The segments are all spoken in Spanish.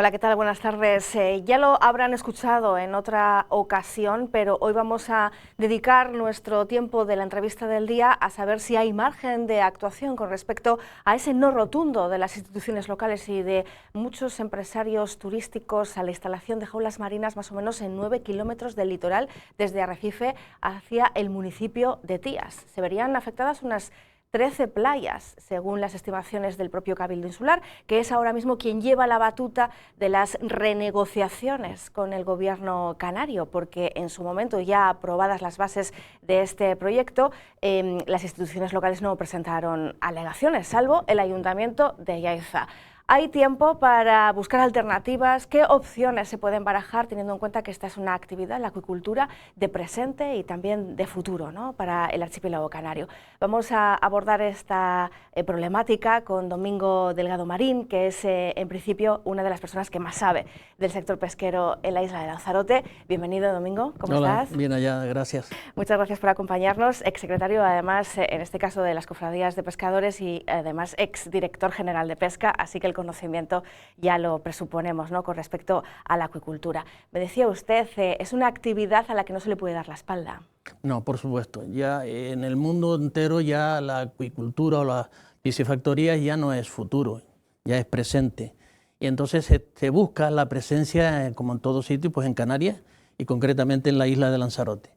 Hola, ¿qué tal? Buenas tardes. Ya lo habrán escuchado en otra ocasión, pero hoy vamos a dedicar nuestro tiempo de la entrevista del día a saber si hay margen de actuación con respecto a ese no rotundo de las instituciones locales y de muchos empresarios turísticos a la instalación de jaulas marinas más o menos en 9 kilómetros del litoral desde Arrecife hacia el municipio de Tías. Se verían afectadas unas 13 playas, según las estimaciones del propio Cabildo Insular, que es ahora mismo quien lleva la batuta de las renegociaciones con el gobierno canario, porque en su momento, ya aprobadas las bases de este proyecto, las instituciones locales no presentaron alegaciones, salvo el Ayuntamiento de Yaiza. ¿Hay tiempo para buscar alternativas? ¿Qué opciones se pueden barajar, teniendo en cuenta que esta es una actividad, la acuicultura, de presente y también de futuro, ¿no?, para el archipiélago canario? Vamos a abordar esta problemática con Domingo Delgado Marín, que es en principio una de las personas que más sabe del sector pesquero en la isla de Lanzarote. Bienvenido, Domingo, ¿cómo estás? Bien allá, gracias. Muchas gracias por acompañarnos, exsecretario además, en este caso de las cofradías de pescadores y además exdirector general de pesca, así que el conocimiento ya lo presuponemos, ¿no?, con respecto a la acuicultura. Me decía usted, es una actividad a la que no se le puede dar la espalda. No, por supuesto. Ya en el mundo entero ya la acuicultura o la piscifactoría ya no es futuro, ya es presente. Y entonces se busca la presencia, como en todo sitio, pues en Canarias y concretamente en la isla de Lanzarote.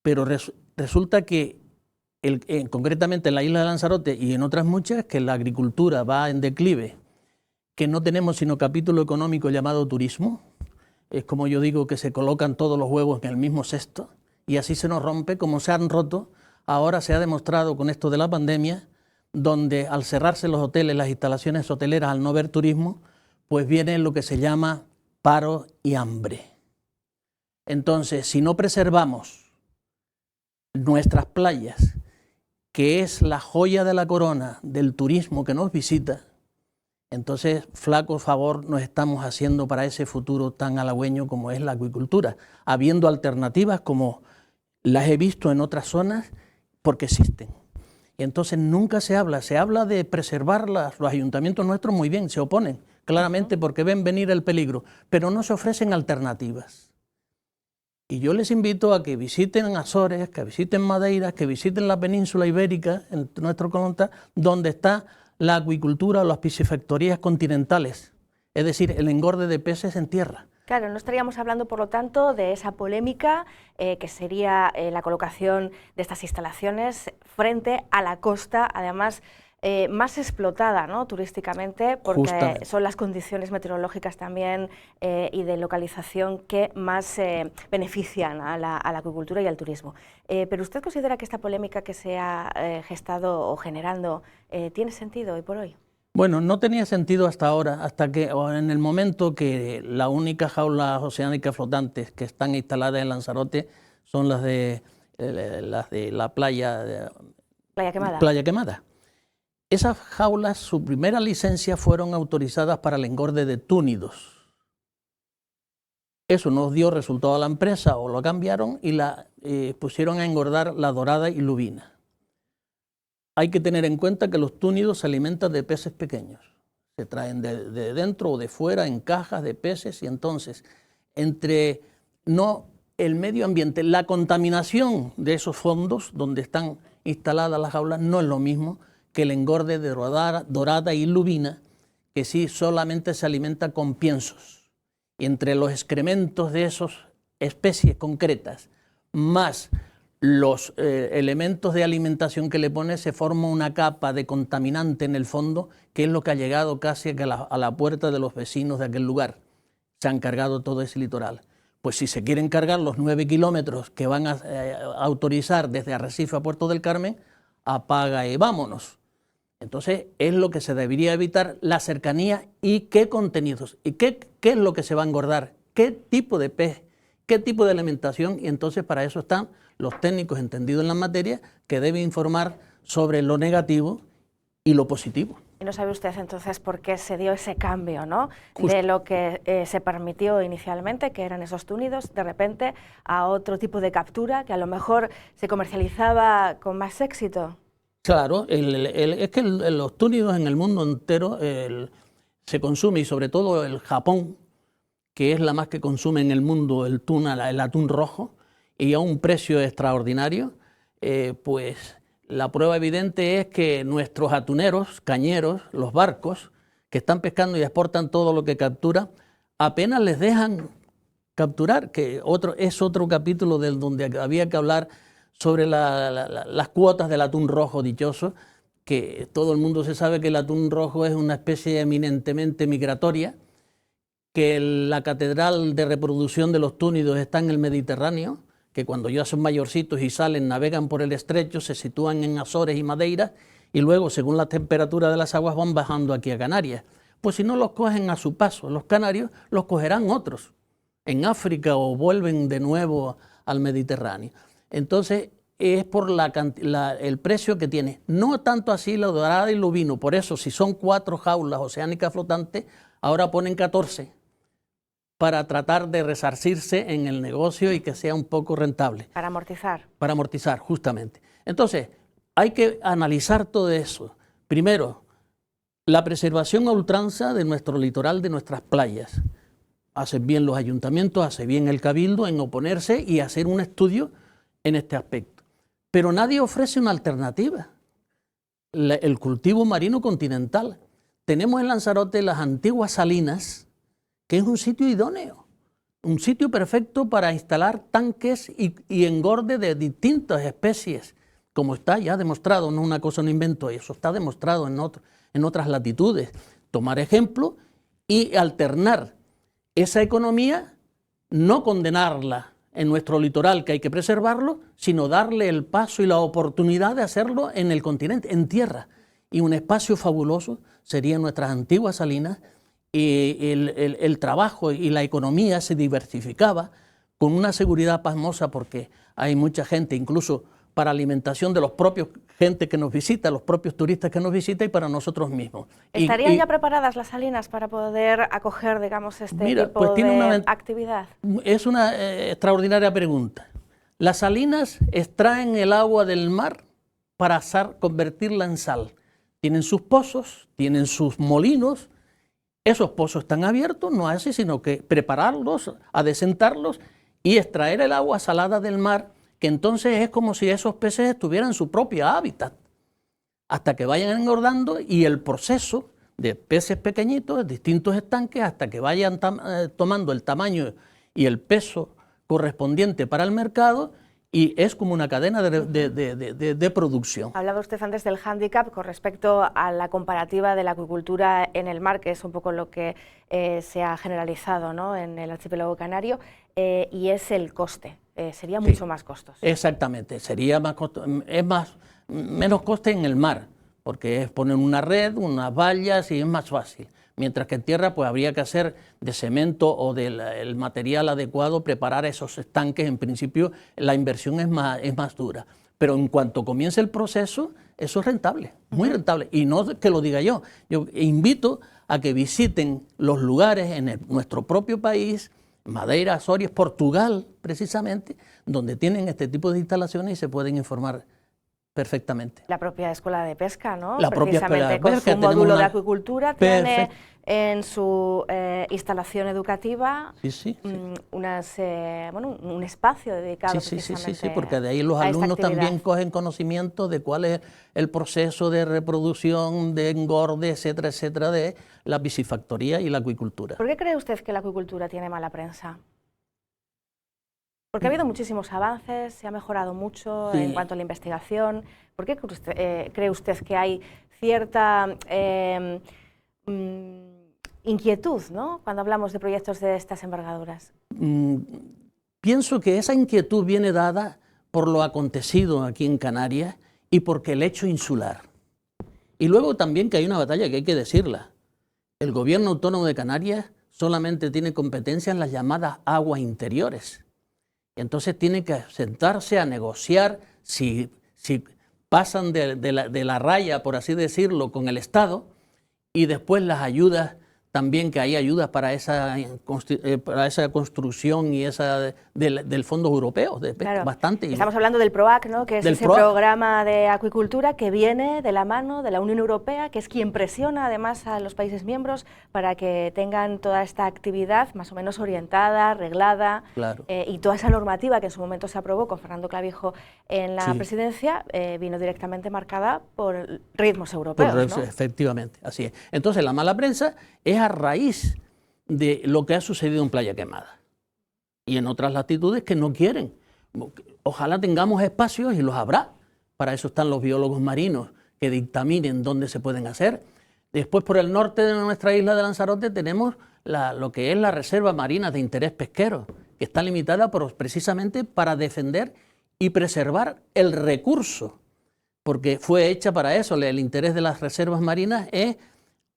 Pero resulta que concretamente en la isla de Lanzarote y en otras muchas, que la agricultura va en declive, que no tenemos sino capítulo económico llamado turismo. Es como yo digo, que se colocan todos los huevos en el mismo cesto y así se nos rompe, como se han roto. Ahora se ha demostrado con esto de la pandemia, donde al cerrarse los hoteles, las instalaciones hoteleras, al no haber turismo, pues viene lo que se llama paro y hambre. Entonces, si no preservamos nuestras playas, que es la joya de la corona del turismo que nos visita, entonces flaco favor nos estamos haciendo para ese futuro tan halagüeño como es la acuicultura, habiendo alternativas como las he visto en otras zonas, porque existen. Y entonces nunca se habla de preservarlas. Los ayuntamientos nuestros muy bien se oponen, claramente, porque ven venir el peligro, pero no se ofrecen alternativas. Y yo les invito a que visiten Azores, que visiten Madeira, que visiten la península ibérica, en nuestro continente, donde está la acuicultura o las piscifactorías continentales, es decir, el engorde de peces en tierra. Claro, no estaríamos hablando, por lo tanto, de esa polémica que sería la colocación de estas instalaciones frente a la costa, además más explotada, ¿no?, turísticamente, porque justamente son las condiciones meteorológicas también y de localización que más benefician a la acuicultura y al turismo. Pero ¿usted considera que esta polémica que se ha gestado o generando tiene sentido hoy por hoy? Bueno, no tenía sentido hasta ahora, hasta que en el momento que las únicas jaulas oceánicas flotantes que están instaladas en Lanzarote son las de la playa Quemada. Playa Quemada. Esas jaulas, su primera licencia fueron autorizadas para el engorde de túnidos. Eso no dio resultado a la empresa o lo cambiaron y la pusieron a engordar la dorada y lubina. Hay que tener en cuenta que los túnidos se alimentan de peces pequeños. Se traen de dentro o de fuera en cajas de peces y entonces entre el medio ambiente, la contaminación de esos fondos donde están instaladas las jaulas no es lo mismo que el engorde de dorada y lubina, que sí solamente se alimenta con piensos. Y entre los excrementos de esas especies concretas, más los elementos de alimentación que le pone, se forma una capa de contaminante en el fondo, que es lo que ha llegado casi a la puerta de los vecinos de aquel lugar. Se han cargado todo ese litoral. Pues si se quieren cargar los 9 kilómetros que van a autorizar desde Arrecife a Puerto del Carmen, apaga y vámonos. Entonces es lo que se debería evitar, la cercanía y qué contenidos, y qué es lo que se va a engordar, qué tipo de pez, qué tipo de alimentación, y entonces para eso están los técnicos entendidos en la materia que deben informar sobre lo negativo y lo positivo. Y no sabe usted entonces por qué se dio ese cambio, ¿no?, de lo que se permitió inicialmente, que eran esos túnidos, de repente a otro tipo de captura que a lo mejor se comercializaba con más éxito. Claro, es que los túnidos en el mundo entero se consume, y sobre todo el Japón, que es la más que consume en el mundo el atún rojo, y a un precio extraordinario, pues la prueba evidente es que nuestros atuneros, cañeros, los barcos que están pescando y exportan todo lo que captura, apenas les dejan capturar, que es otro capítulo donde había que hablar sobre las cuotas del atún rojo dichoso, que todo el mundo se sabe que el atún rojo es una especie eminentemente migratoria, que la catedral de reproducción de los túnidos está en el Mediterráneo, que cuando ya son mayorcitos y salen, navegan por el estrecho, se sitúan en Azores y Madeira, y luego, según la temperatura de las aguas, van bajando aquí a Canarias. Pues si no los cogen a su paso los canarios, los cogerán otros en África o vuelven de nuevo al Mediterráneo. Entonces, es por el precio que tiene. No tanto así la dorada y el lubino. Por eso, si son 4 jaulas oceánicas flotantes, ahora ponen 14 para tratar de resarcirse en el negocio y que sea un poco rentable. Para amortizar. Para amortizar, justamente. Entonces, hay que analizar todo eso. Primero, la preservación a ultranza de nuestro litoral, de nuestras playas. Hacen bien los ayuntamientos, hace bien el cabildo en oponerse y hacer un estudio en este aspecto. Pero nadie ofrece una alternativa. El cultivo marino continental. Tenemos en Lanzarote las antiguas salinas, que es un sitio idóneo, un sitio perfecto para instalar tanques y engorde de distintas especies, como está ya demostrado, no es una cosa, no invento, eso está demostrado en otras latitudes. Tomar ejemplo y alternar esa economía, no condenarla en nuestro litoral, que hay que preservarlo, sino darle el paso y la oportunidad de hacerlo en el continente, en tierra. Y un espacio fabuloso serían nuestras antiguas salinas, y el trabajo y la economía se diversificaba con una seguridad pasmosa, porque hay mucha gente, incluso para alimentación de los propios gente que nos visita, los propios turistas que nos visitan y para nosotros mismos. ¿Estarían ya preparadas las salinas para poder acoger, digamos, tipo pues de actividad? Es una extraordinaria pregunta. Las salinas extraen el agua del mar para convertirla en sal. Tienen sus pozos, tienen sus molinos. Esos pozos están abiertos, no hace sino que prepararlos, adecentarlos y extraer el agua salada del mar, que entonces es como si esos peces estuvieran en su propia hábitat, hasta que vayan engordando, y el proceso de peces pequeñitos, de distintos estanques, hasta que vayan tomando el tamaño y el peso correspondiente para el mercado, y es como una cadena de producción. Hablaba usted antes del hándicap con respecto a la comparativa de la acuicultura en el mar, que es un poco lo que se ha generalizado, ¿no?, en el archipiélago canario, y es el coste. Sería mucho más costoso. Exactamente, sería más menos coste en el mar, porque es poner una red, unas vallas y es más fácil. Mientras que en tierra pues habría que hacer de cemento o del material adecuado, preparar esos estanques. En principio la inversión es más dura, pero en cuanto comience el proceso, eso es rentable, muy rentable. Y no que lo diga yo invito a que visiten los lugares en nuestro propio país, Madeira, Azores, Portugal precisamente, donde tienen este tipo de instalaciones y se pueden informar perfectamente. La propia escuela de pesca, ¿no? La propia escuela de pesca, con su módulo de acuicultura tiene en su instalación educativa un espacio dedicado precisamente sí, porque de ahí los alumnos también cogen conocimiento de cuál es el proceso de reproducción, de engorde, etcétera, etcétera, de la piscifactoría y la acuicultura. ¿Por qué cree usted que la acuicultura tiene mala prensa? Porque ha habido muchísimos avances, se ha mejorado mucho en cuanto a la investigación. ¿Por qué cree usted que hay cierta inquietud, ¿no?, cuando hablamos de proyectos de estas envergaduras? Pienso que esa inquietud viene dada por lo acontecido aquí en Canarias y porque el hecho insular. Y luego también que hay una batalla que hay que decirla. El gobierno autónomo de Canarias solamente tiene competencia en las llamadas aguas interiores. Entonces tiene que sentarse a negociar si pasan de la raya, por así decirlo, con el Estado, y después las ayudas también que hay ayudas para esa construcción y esa del fondos europeos, claro. bastante. Estamos hablando del PROAC, ¿no? Que es ese programa de acuicultura que viene de la mano de la Unión Europea, que es quien presiona además a los países miembros para que tengan toda esta actividad más o menos orientada, reglada, claro. Y toda esa normativa que en su momento se aprobó con Fernando Clavijo en la presidencia vino directamente marcada por ritmos europeos, ¿no? Efectivamente, así es. Entonces la mala prensa es a raíz de lo que ha sucedido en Playa Quemada y en otras latitudes que no quieren. Ojalá tengamos espacios, y los habrá. Para eso están los biólogos marinos que dictaminen dónde se pueden hacer. Después, por el norte de nuestra isla de Lanzarote, tenemos lo que es la Reserva Marina de Interés Pesquero, que está limitada precisamente para defender y preservar el recurso, porque fue hecha para eso. El interés de las reservas marinas es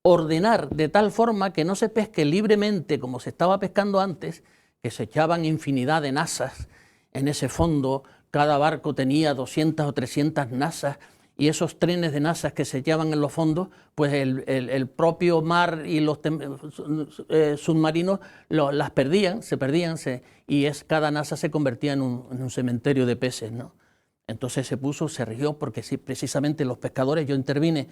ordenar de tal forma que no se pesque libremente como se estaba pescando antes, que se echaban infinidad de nasas en ese fondo. Cada barco tenía 200 o 300 nasas, y esos trenes de nasas que se echaban en los fondos, pues el propio mar y los submarinos las perdían, y cada nasa se convertía en un cementerio de peces, ¿no? Entonces se rigió porque sí, precisamente los pescadores, yo intervine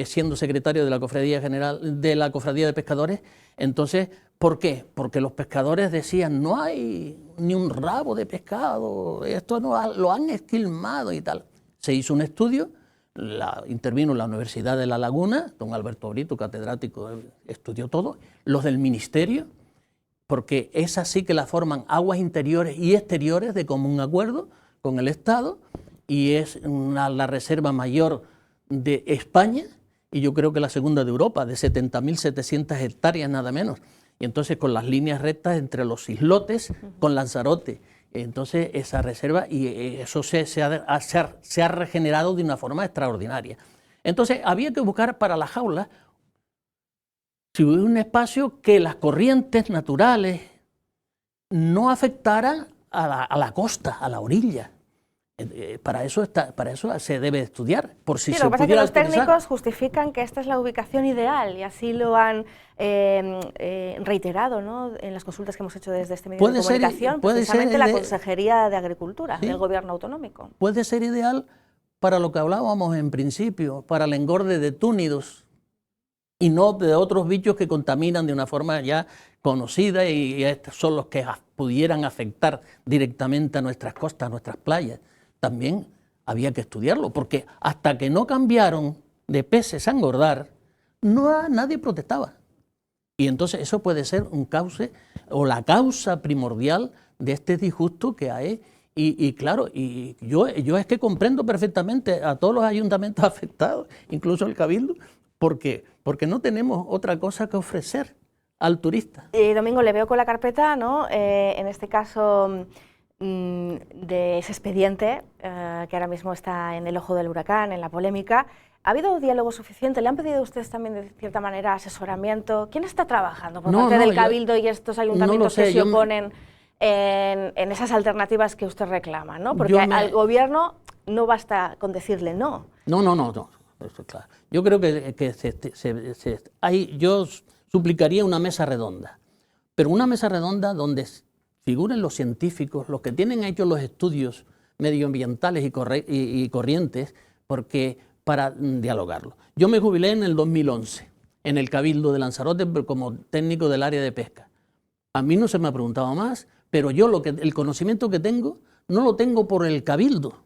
siendo secretario de la Cofradía General de la Cofradía de Pescadores. Entonces, ¿por qué? Porque los pescadores decían, no hay ni un rabo de pescado, esto no lo han esquilmado y tal. Se hizo un estudio, intervino la Universidad de La Laguna, don Alberto Brito, catedrático, estudió todo, los del Ministerio, porque es así que la forman aguas interiores y exteriores de común acuerdo con el Estado, y es la reserva mayor de España, y yo creo que la segunda de Europa, de 70.700 hectáreas nada menos. Y entonces con las líneas rectas entre los islotes, con Lanzarote, entonces esa reserva, y eso se ha regenerado de una forma extraordinaria. Entonces había que buscar para las jaulas si hubiera un espacio que las corrientes naturales no afectaran a la costa, a la orilla. Para eso se debe estudiar. Por si sí, se lo que pasa es que los autorizar. Técnicos justifican que esta es la ubicación ideal, y así lo han reiterado, ¿no?, en las consultas que hemos hecho desde este medio de comunicación, precisamente la Consejería de Agricultura, ¿sí?, del Gobierno autonómico. Puede ser ideal para lo que hablábamos en principio, para el engorde de túnidos y no de otros bichos que contaminan de una forma ya conocida, y estos son los que pudieran afectar directamente a nuestras costas, a nuestras playas. También había que estudiarlo, porque hasta que no cambiaron de peces a engordar, nadie protestaba. Y entonces eso puede ser un cauce o la causa primordial de este disgusto que hay. Y claro, y yo es que comprendo perfectamente a todos los ayuntamientos afectados, incluso el Cabildo, porque no tenemos otra cosa que ofrecer al turista. Domingo, le veo con la carpeta, ¿no?, en este caso de ese expediente que ahora mismo está en el ojo del huracán, en la polémica. ¿Ha habido diálogo suficiente? ¿Le han pedido a ustedes también, de cierta manera, asesoramiento? ¿Quién está trabajando por parte del Cabildo y estos ayuntamientos que se oponen en esas alternativas que usted reclama, ¿no? Porque al gobierno no basta con decirle no. No, eso es claro. Yo creo que yo suplicaría una mesa redonda, pero una mesa redonda donde figuren los científicos, los que tienen hechos los estudios medioambientales y corrientes, para dialogarlo. Yo me jubilé en el 2011 en el Cabildo de Lanzarote como técnico del área de pesca. A mí no se me ha preguntado más, pero yo el conocimiento que tengo no lo tengo por el Cabildo,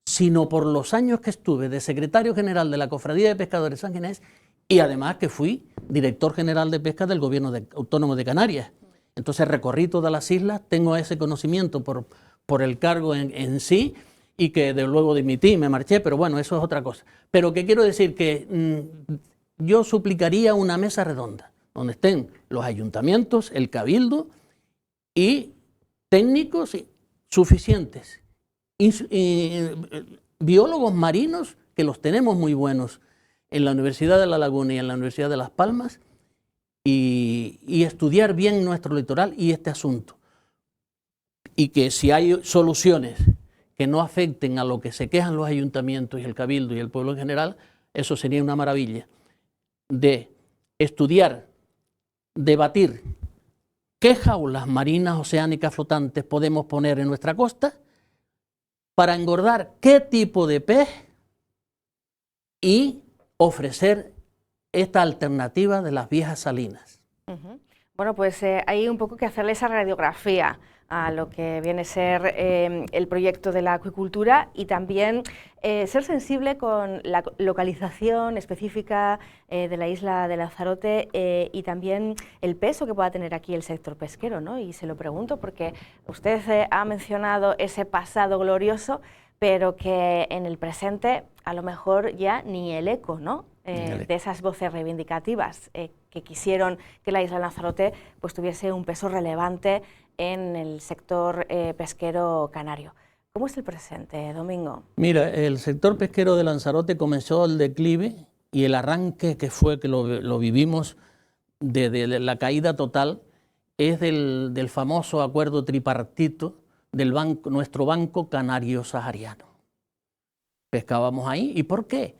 sino por los años que estuve de secretario general de la Cofradía de Pescadores San Ginés, y además que fui director general de pesca del Gobierno Autónomo de Canarias. Entonces recorrí todas las islas, tengo ese conocimiento por el cargo en sí, y que de luego dimití, me marché, pero bueno, eso es otra cosa. Pero que quiero decir que yo suplicaría una mesa redonda, donde estén los ayuntamientos, el Cabildo y técnicos suficientes, biólogos marinos, que los tenemos muy buenos en la Universidad de La Laguna y en la Universidad de Las Palmas, y estudiar bien nuestro litoral y este asunto. Y que si hay soluciones que no afecten a lo que se quejan los ayuntamientos y el Cabildo y el pueblo en general, eso sería una maravilla. De estudiar debatir qué jaulas marinas oceánicas flotantes podemos poner en nuestra costa para engordar qué tipo de pez y ofrecer esta alternativa de las viejas salinas. Bueno, pues hay un poco que hacerle esa radiografía a lo que viene a ser el proyecto de la acuicultura y también ser sensible con la localización específica de la isla de Lanzarote y también el peso que pueda tener aquí el sector pesquero, ¿no? Y se lo pregunto porque usted ha mencionado ese pasado glorioso, pero que en el presente a lo mejor ya ni el eco, ¿no? De esas voces reivindicativas que quisieron que la isla de Lanzarote pues, tuviese un peso relevante en el sector pesquero canario. ¿Cómo es el presente, Domingo? Mira, el sector pesquero de Lanzarote comenzó el declive y el arranque que fue, que lo vivimos de la caída total, es del famoso acuerdo tripartito del nuestro Banco Canario Sahariano. Pescábamos ahí. ¿Y por qué?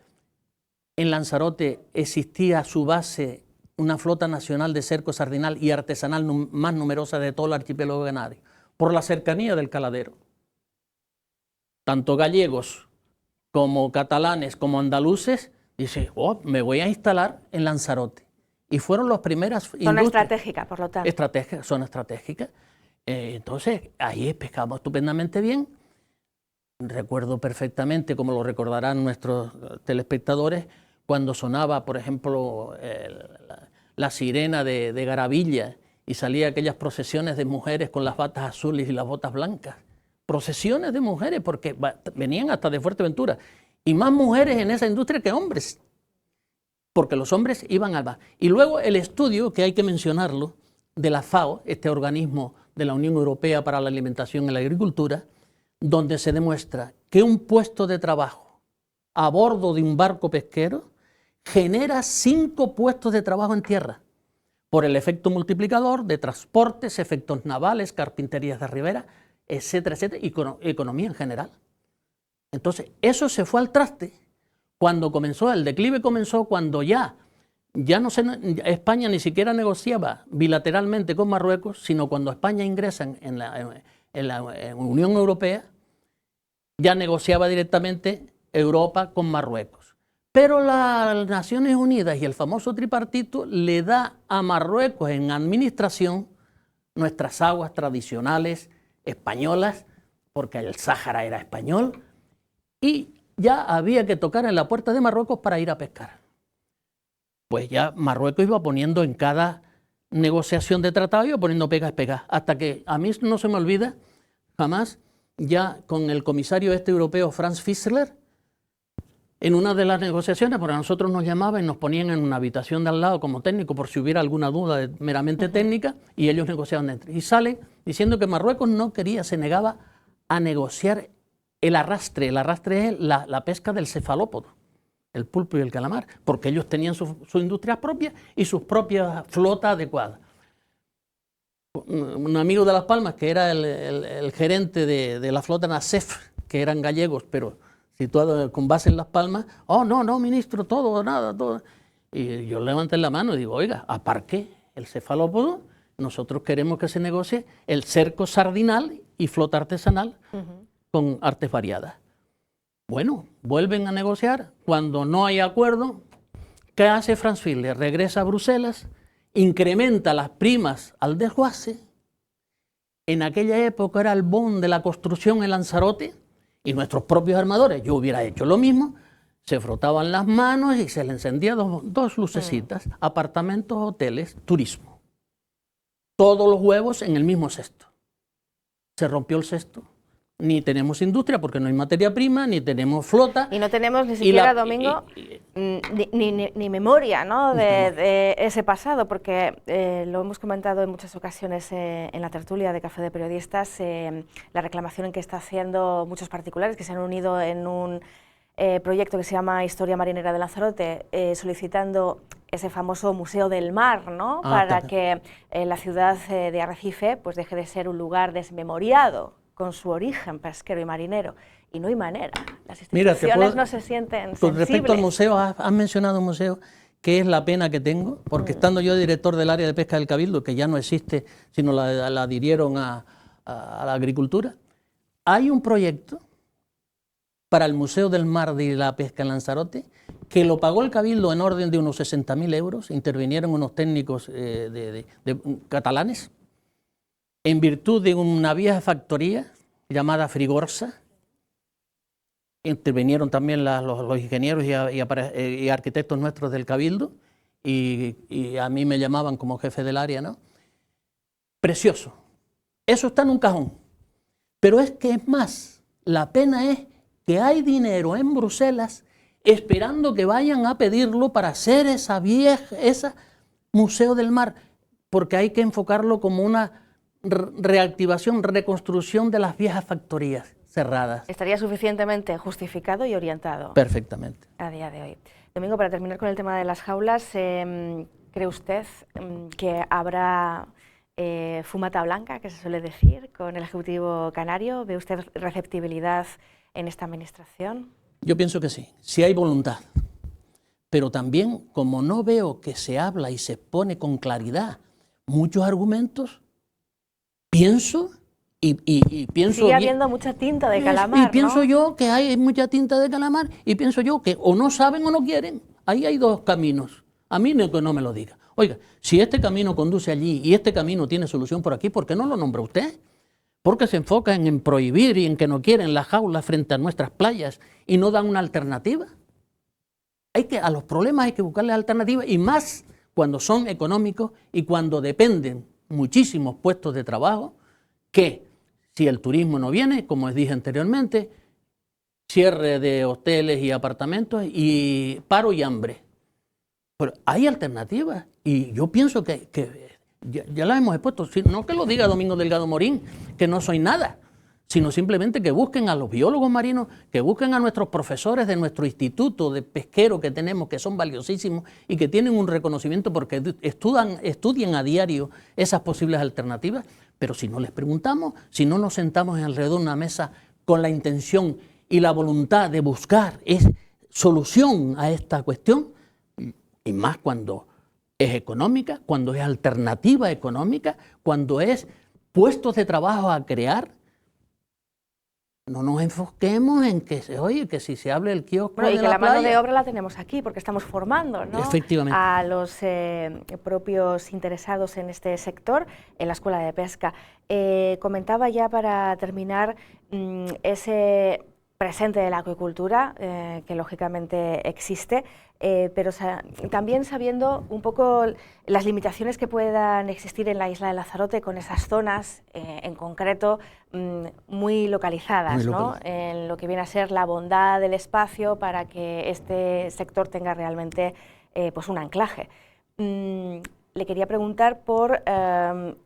En Lanzarote existía a su base una flota nacional de cerco sardinal y artesanal más numerosa de todo el archipiélago canario, por la cercanía del caladero. Tanto gallegos como catalanes como andaluces dicen, oh, me voy a instalar en Lanzarote. Y fueron las primeras industrias. Zona estratégica, por lo tanto. Zona estratégica. Entonces, ahí pescamos estupendamente bien. Recuerdo perfectamente, como lo recordarán nuestros telespectadores, cuando sonaba, por ejemplo, la sirena de Garavilla y salía aquellas procesiones de mujeres con las batas azules y las botas blancas. Procesiones de mujeres, porque venían hasta de Fuerteventura. Y más mujeres en esa industria que hombres, porque los hombres iban al mar. Y luego el estudio, que hay que mencionarlo, de la FAO, este organismo de la Unión Europea para la Alimentación y la Agricultura, donde se demuestra que un puesto de trabajo a bordo de un barco pesquero genera 5 puestos de trabajo en tierra, por el efecto multiplicador de transportes, efectos navales, carpinterías de ribera, etcétera, etcétera, y economía en general. Entonces, eso se fue al traste cuando comenzó, el declive comenzó cuando ya no España ni siquiera negociaba bilateralmente con Marruecos, sino cuando España ingresa en la Unión Europea, ya negociaba directamente Europa con Marruecos. Pero las Naciones Unidas y el famoso tripartito le da a Marruecos en administración nuestras aguas tradicionales españolas, porque el Sáhara era español, y ya había que tocar en la puerta de Marruecos para ir a pescar. Pues ya Marruecos iba poniendo en cada negociación de tratado, iba poniendo pegas, hasta que a mí no se me olvida jamás, ya con el comisario europeo Franz Fischler, en una de las negociaciones, porque a nosotros nos llamaban y nos ponían en una habitación de al lado como técnico por si hubiera alguna duda meramente técnica, y ellos negociaban dentro. Y sale diciendo que Marruecos no quería, se negaba a negociar el arrastre. El arrastre es la pesca del cefalópodo, el pulpo y el calamar, porque ellos tenían sus industrias propias y sus propias flotas adecuadas. Un amigo de Las Palmas, que era el gerente de la flota NASEF, que eran gallegos, pero situado con base en Las Palmas, oh, no, ministro, todo, nada, todo. Y yo levanté la mano y digo, oiga, aparque el cefalópodo, nosotros queremos que se negocie el cerco sardinal y flota artesanal con artes variadas. Bueno, vuelven a negociar, cuando no hay acuerdo, ¿qué hace Franz Fischler? Regresa a Bruselas, incrementa las primas al desguace. En aquella época era el boom de la construcción en Lanzarote, y nuestros propios armadores, yo hubiera hecho lo mismo, se frotaban las manos y se le encendían dos lucecitas, apartamentos, hoteles, turismo. Todos los huevos en el mismo cesto. Se rompió el cesto. Ni tenemos industria porque no hay materia prima, ni tenemos flota. Y no tenemos ni siquiera, Domingo, ni memoria, ¿no? de ese pasado, porque lo hemos comentado en muchas ocasiones en la tertulia de Café de Periodistas, la reclamación en que está haciendo muchos particulares que se han unido en un proyecto que se llama Historia Marinera de Lanzarote, solicitando ese famoso Museo del Mar, ¿no? Para que la ciudad de Arrecife pues deje de ser un lugar desmemoriado con su origen pesquero y marinero, y no hay manera. Las instituciones no se sienten sensibles. Con respecto al museo, has mencionado un museo qué es la pena que tengo, porque estando yo director del área de pesca del Cabildo, que ya no existe, sino la adhirieron a la agricultura, hay un proyecto para el Museo del Mar de la Pesca en Lanzarote, que lo pagó el Cabildo en orden de unos 60.000 euros, intervinieron unos técnicos catalanes, en virtud de una vieja factoría llamada Frigorsa. Intervinieron también los ingenieros y arquitectos nuestros del Cabildo, y a mí me llamaban como jefe del área, ¿no? Precioso. Eso está en un cajón. Pero es que es más, la pena es que hay dinero en Bruselas esperando que vayan a pedirlo para hacer esa Museo del Mar, porque hay que enfocarlo como una reactivación, reconstrucción de las viejas factorías cerradas. ¿Estaría suficientemente justificado y orientado? Perfectamente. A día de hoy. Domingo, para terminar con el tema de las jaulas, ¿cree usted que habrá fumata blanca, que se suele decir, con el Ejecutivo canario? ¿Ve usted receptibilidad en esta administración? Yo pienso que sí, si hay voluntad. Pero también, como no veo que se habla y se expone con claridad muchos argumentos, pienso y pienso... Sigue habiendo mucha tinta de calamar, y pienso ¿no? yo que hay mucha tinta de calamar, y pienso yo que o no saben o no quieren. Ahí hay dos caminos. A mí no, que no me lo diga. Oiga, si este camino conduce allí y este camino tiene solución por aquí, ¿por qué no lo nombra usted? Porque se enfocan en prohibir y en que no quieren las jaulas frente a nuestras playas y no dan una alternativa. A los problemas hay que buscarles alternativas, y más cuando son económicos y cuando dependen muchísimos puestos de trabajo, que si el turismo no viene, como les dije anteriormente, cierre de hoteles y apartamentos y paro y hambre. Pero hay alternativas, y yo pienso que ya las hemos expuesto. No que lo diga Domingo Delgado Morín, que no soy nada, sino simplemente que busquen a los biólogos marinos, que busquen a nuestros profesores de nuestro instituto de pesquero que tenemos, que son valiosísimos y que tienen un reconocimiento porque estudian a diario esas posibles alternativas. Pero si no les preguntamos, si no nos sentamos alrededor de una mesa con la intención y la voluntad de buscar solución a esta cuestión, y más cuando es económica, cuando es alternativa económica, cuando es puestos de trabajo a crear, no nos enfoquemos en que que si se hable del kiosco bueno, de y que la mano de obra la tenemos aquí, porque estamos formando, ¿no?, efectivamente, a los propios interesados en este sector, en la Escuela de Pesca. Comentaba ya para terminar ese presente de la acuicultura, que lógicamente existe, pero también sabiendo un poco las limitaciones que puedan existir en la isla de Lanzarote con esas zonas en concreto muy localizadas, ¿no?, en lo que viene a ser la bondad del espacio para que este sector tenga realmente pues un anclaje. Le quería preguntar por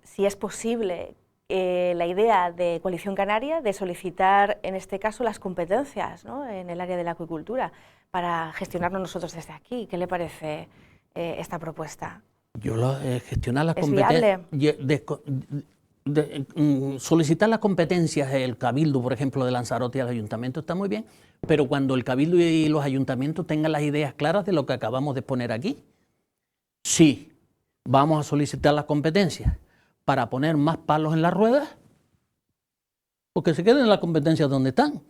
si es posible la idea de Coalición Canaria de solicitar, en este caso, las competencias, ¿no?, en el área de la acuicultura para gestionarlo nosotros desde aquí. ¿Qué le parece esta propuesta? Gestionar las competencias, solicitar las competencias del Cabildo, por ejemplo, de Lanzarote y al Ayuntamiento está muy bien, pero cuando el Cabildo y los ayuntamientos tengan las ideas claras de lo que acabamos de poner aquí, sí, vamos a solicitar las competencias para poner más palos en las ruedas, porque se queden las competencias donde están.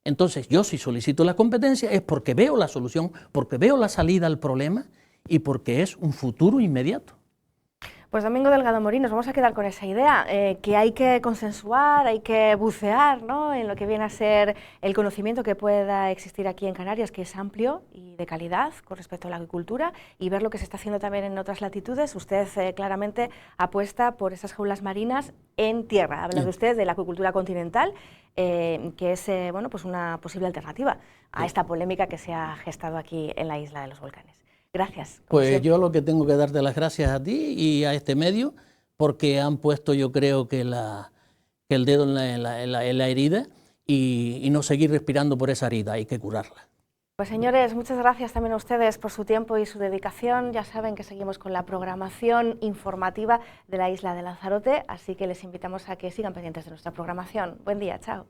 Entonces, yo si solicito las competencias es porque veo la solución, porque veo la salida al problema y porque es un futuro inmediato. Pues Domingo Delgado Morín, nos vamos a quedar con esa idea, que hay que consensuar, hay que bucear, ¿no?, en lo que viene a ser el conocimiento que pueda existir aquí en Canarias, que es amplio y de calidad con respecto a la agricultura, y ver lo que se está haciendo también en otras latitudes. Usted claramente apuesta por esas jaulas marinas en tierra. Habla de usted de la acuicultura continental, que es bueno, pues una posible alternativa a esta polémica que se ha gestado aquí en la isla de los volcanes. Gracias. Pues siempre. Yo lo que tengo que darte las gracias a ti y a este medio, porque han puesto, yo creo, que el dedo en la herida y no seguir respirando por esa herida, hay que curarla. Pues señores, muchas gracias también a ustedes por su tiempo y su dedicación. Ya saben que seguimos con la programación informativa de la isla de Lanzarote, así que les invitamos a que sigan pendientes de nuestra programación. Buen día, chao.